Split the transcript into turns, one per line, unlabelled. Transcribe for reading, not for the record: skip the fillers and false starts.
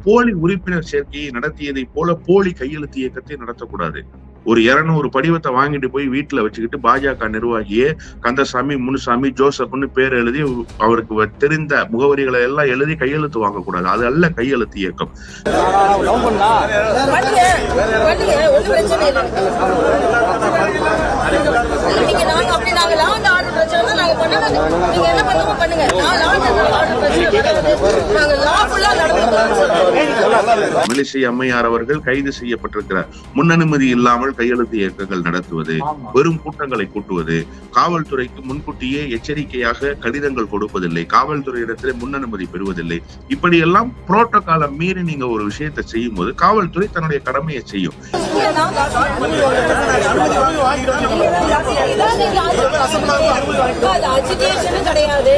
போலி உறுப்பினர் சேர்க்கையை நடத்தியதை போல போலி கையெழுத்து இயக்கத்தை நடத்தக்கூடாது. ஒரு 200 படிவத்தை வாங்கிட்டு போய் வீட்டுல வச்சுக்கிட்டு பாஜக நிர்வாகியே கந்தசாமி, முனுசாமி, ஜோசப்னு பேர் எழுதி அவருக்கு தெரிந்த முகவரிகளை எல்லாம் எழுதி கையெழுத்து வாங்கக்கூடாது. அது அல்ல கையெழுத்து இயக்கம். மிலிஷி அம்மையார் அவர்கள் கைது செய்யப்பட்டிருக்கிறார். முன் அனுமதி இல்லாமல் கையெழுத்து இயக்கங்கள் நடத்துவது, வெறும் கூட்டங்களை கூட்டுவது, காவல்துறைக்கு முன்கூட்டியே எச்சரிக்கையாக கடிதங்கள் கொடுப்பதில்லை, காவல்துறையிடத்திலே முன் அனுமதி பெறுவதில்லை. இப்படி எல்லாம் புரோட்டோகாலை மீறி நீங்க ஒரு விஷயத்தை செய்யும் போது காவல்துறை தன்னுடைய கடமையை செய்யும்.
கிடையாது.